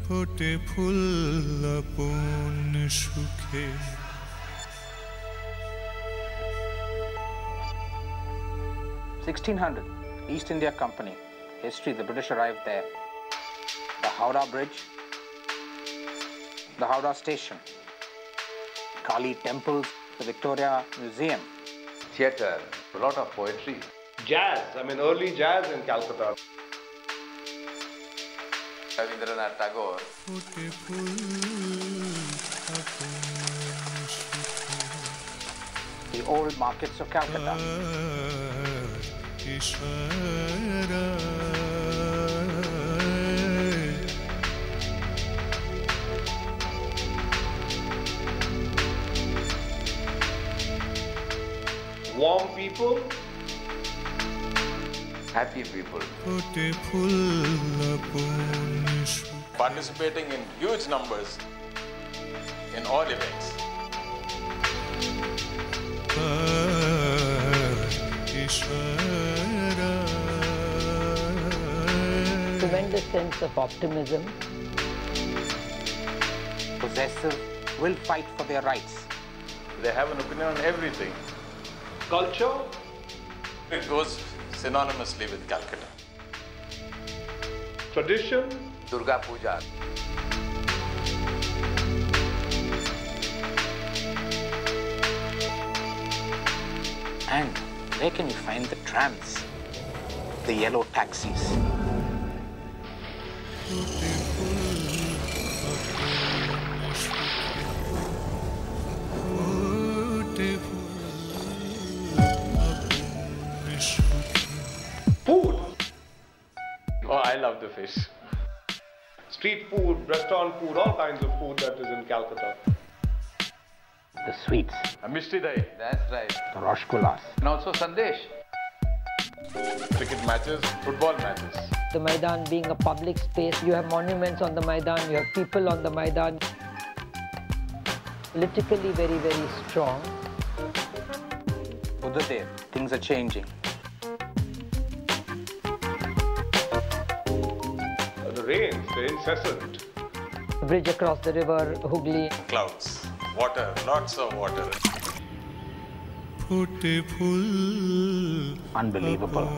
ফোটে ফুল আপন সুখে 1600, East India Company. History, the British arrived there. The Howrah Bridge, the Howrah Station, Kali temples, the Victoria Museum. Theatre, a lot of poetry. Jazz, I mean early jazz in Calcutta. Rabindranath Tagore. The old markets of Calcutta. Warm people, Happy people. Participating in huge numbers in all events. Tremendous sense of optimism. Possessive will fight for their rights. They have an opinion on everything. culture. It goes synonymously with Calcutta. Tradition. Durga Puja. And where can you find the trams, the yellow taxis? Food. Oh, I love the fish. Street food, restaurant food, all kinds of food that is in Calcutta. The sweets, Mishti Dahi. That's right. the rashgullas. And also Sandesh. Cricket matches, football matches. The Maidan being a public space, you have monuments on the Maidan, you have people on the Maidan. Politically very, very strong. Buddhadev, things are changing. The rains, they're incessant. The bridge across the river, Hooghly. Clouds, water, lots of water. Unbelievable.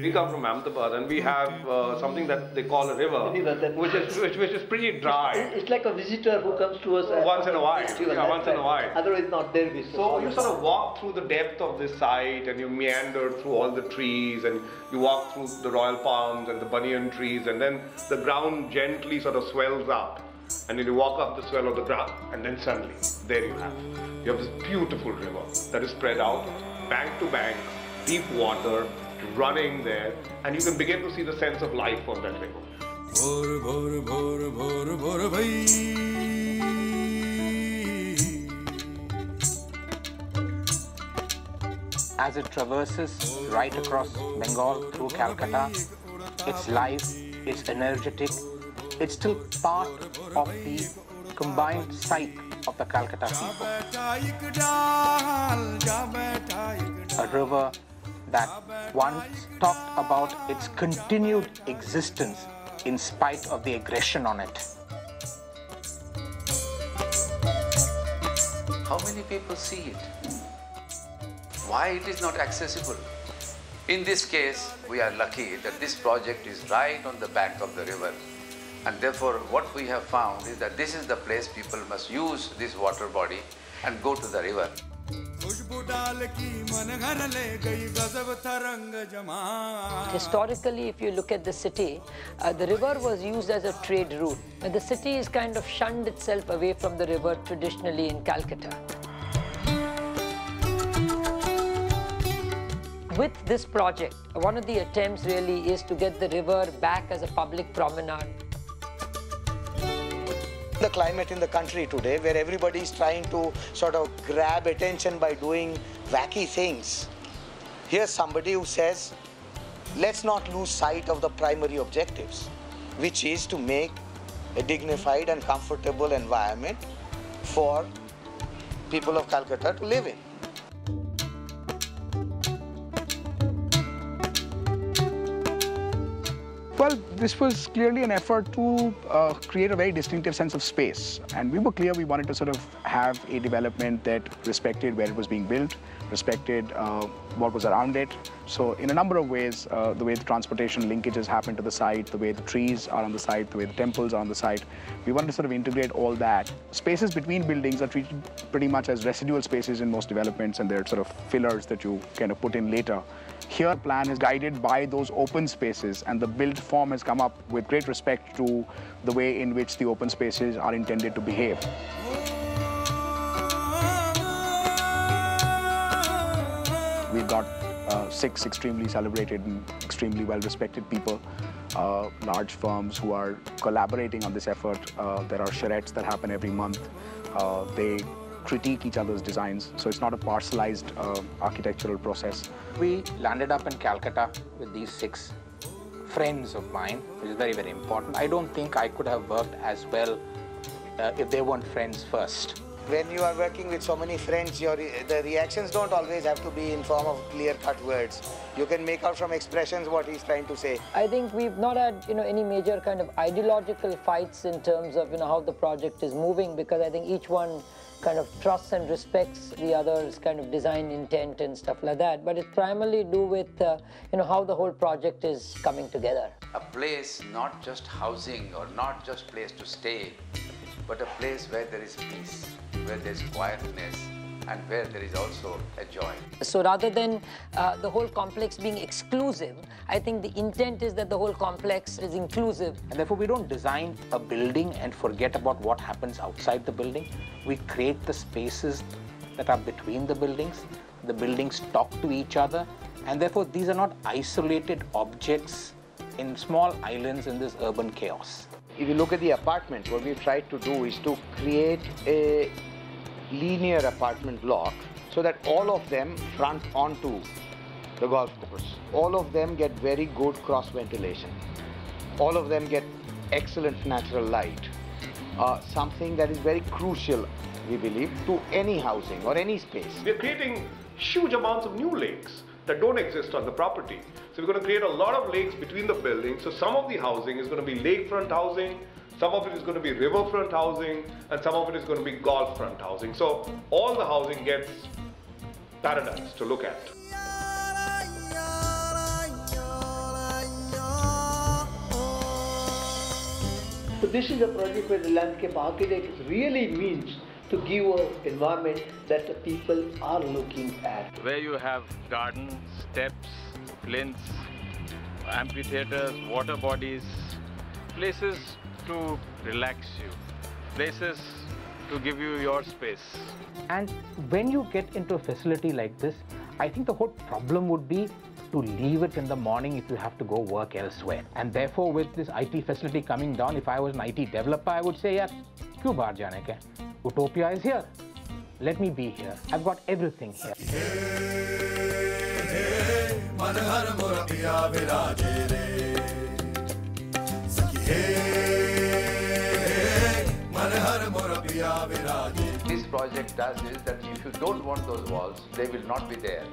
We come from Ahmedabad and we have something that they call a river, which is pretty dry. It's like a visitor who comes to us Once in a while. festival, Yeah, that's once in a right. while. Otherwise not there we So you sort of walk through the depth of this site and you meander through all the trees and you walk through the royal palms and the banyan trees, and then the ground gently sort of swells up, and then you walk up the swell of the ground, and then suddenly there you have this beautiful river that is spread out bank to bank, deep water running there, and you can begin to see the sense of life of that river. As it traverses right across Bengal through Calcutta, it's live, it's energetic, it's still part of the combined psyche of the Calcutta people. A river that once talked about its continued existence in spite of the aggression on it. How many people see it? Why it is not accessible? In this case, we are lucky that this project is right on the bank of the river. And therefore, what we have found is that this is the place people must use this water body and go to the river. Historically, if you look at the city, the river was used as a trade route. And the city has kind of shunned itself away from the river traditionally in Calcutta. With this project, one of the attempts really is to get the river back as a public promenade. The climate in the country today, where everybody is trying to sort of grab attention by doing wacky things. Here's somebody who says, let's not lose sight of the primary objectives, which is to make a dignified and comfortable environment for people of Calcutta to live in. Well, this was clearly an effort to create a very distinctive sense of space. And we were clear we wanted to sort of have a development that respected where it was being built, respected what was around it. So in a number of ways, the way the transportation linkages happen to the site, the way the trees are on the site, the way the temples are on the site, we wanted to sort of integrate all that. Spaces between buildings are treated pretty much as residual spaces in most developments, and they're sort of fillers that you kind of put in later. Here, the plan is guided by those open spaces, and the built form has come up with great respect to the way in which the open spaces are intended to behave. We've got 6 extremely celebrated and extremely well-respected people, large firms who are collaborating on this effort. There are charrettes that happen every month. They critique each other's designs, so it's not a parcelized architectural process. We landed up in Calcutta with these 6 friends of mine, which is very, very important. I don't think I could have worked as well if they weren't friends first. When you are working with so many friends, the reactions don't always have to be in form of clear-cut words. You can make out from expressions what he's trying to say. I think we've not had, any major kind of ideological fights in terms of, how the project is moving, because I think each one kind of trusts and respects the other's kind of design intent and stuff like that. But it's primarily do with, how the whole project is coming together. A place, not just housing or not just place to stay, but a place where there is peace, where there is quietness, and where there is also a joy. So rather than the whole complex being exclusive, I think the intent is that the whole complex is inclusive. And therefore, we don't design a building and forget about what happens outside the building. We create the spaces that are between the buildings. The buildings talk to each other. And therefore, these are not isolated objects in small islands in this urban chaos. If you look at the apartments, what we've tried to do is to create a linear apartment block so that all of them front onto the golf course. All of them get very good cross ventilation. All of them get excellent natural light. Something that is very crucial, we believe, to any housing or any space. We're creating huge amounts of new lakes that don't exist on the property. So we're going to create a lot of lakes between the buildings. So some of the housing is going to be lakefront housing, some of it is going to be riverfront housing, and some of it is going to be golf front housing. So all the housing gets paradise to look at. So this is a project where the landscape architect really means to give an environment that the people are looking at. Where you have gardens, steps, plinths, amphitheaters, water bodies, places to relax you, places to give you your space. And when you get into a facility like this, I think the whole problem would be to leave it in the morning if you have to go work elsewhere. And therefore, with this IT facility coming down, if I was an IT developer, I would say, yeah, kyun bahar jane ke? Utopia is here. Let me be here. I've got everything here. This project does is that if you don't want those walls, they will not be there.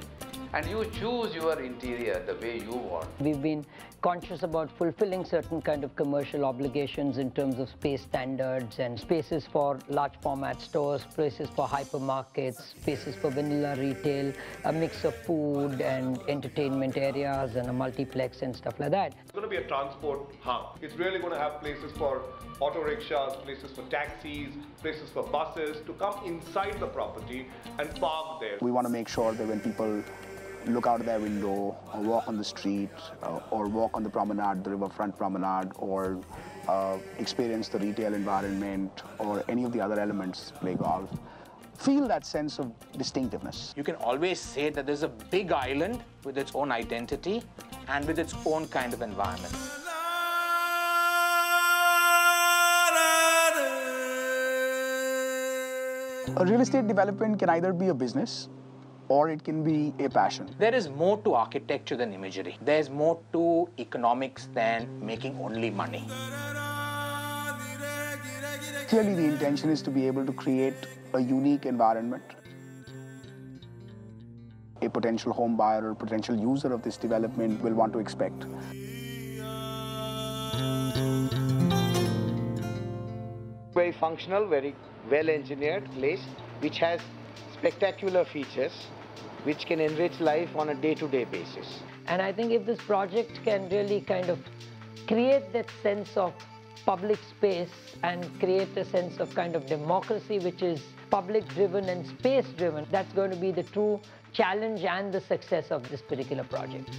And you choose your interior the way you want. We've been conscious about fulfilling certain kind of commercial obligations in terms of space standards and spaces for large format stores, places for hypermarkets, spaces for vanilla retail, a mix of food and entertainment areas and a multiplex and stuff like that. It's going to be a transport hub. It's really going to have places for auto rickshaws, places for taxis, places for buses to come inside the property and park there. We want to make sure that when people look out their window or walk on the street or walk on the promenade, the riverfront promenade, or experience the retail environment or any of the other elements, play golf, feel that sense of distinctiveness. You can always say that there's a big island with its own identity and with its own kind of environment. A real estate development can either be a business or it can be a passion. There is more to architecture than imagery. There's more to economics than making only money. Clearly, the intention is to be able to create a unique environment. A potential home buyer or potential user of this development will want to expect. Very functional, very well-engineered place, which has spectacular features, which can enrich life on a day-to-day basis. And I think if this project can really kind of create that sense of public space and create a sense of kind of democracy which is public-driven and space-driven, that's going to be the true challenge and the success of this particular project.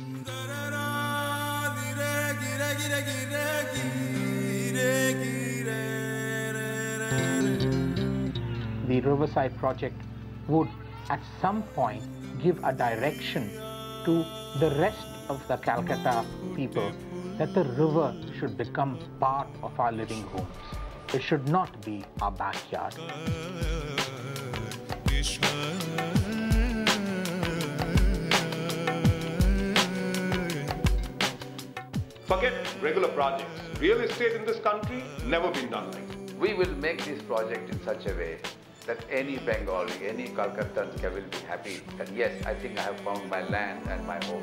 The Riverside project would at some point give a direction to the rest of the Calcutta people that the river should become part of our living rooms. It should not be our backyard. Forget regular projects. Real estate in this country, never been done like this. We will make this project in such a way that any Bengali, any Calcuttans will be happy. And yes, I think I have found my land and my home.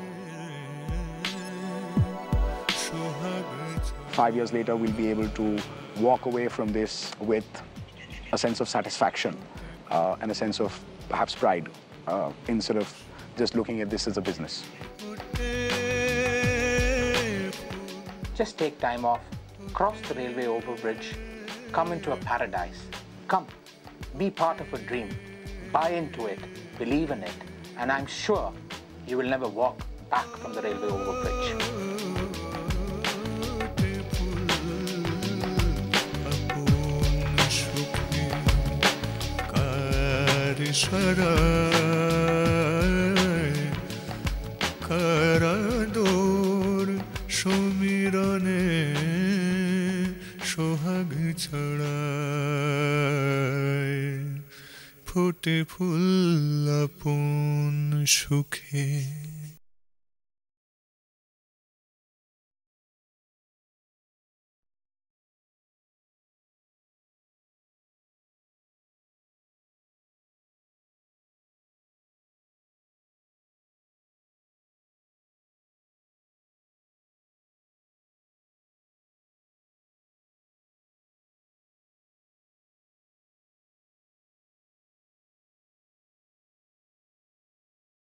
5 years later, we'll be able to walk away from this with a sense of satisfaction and a sense of perhaps pride instead of just looking at this as a business. Just take time off, cross the railway overbridge, come into a paradise. Come, be part of a dream, buy into it, believe in it, and I'm sure you will never walk back from the railway overbridge. ফোটে ফুল আপন সুখে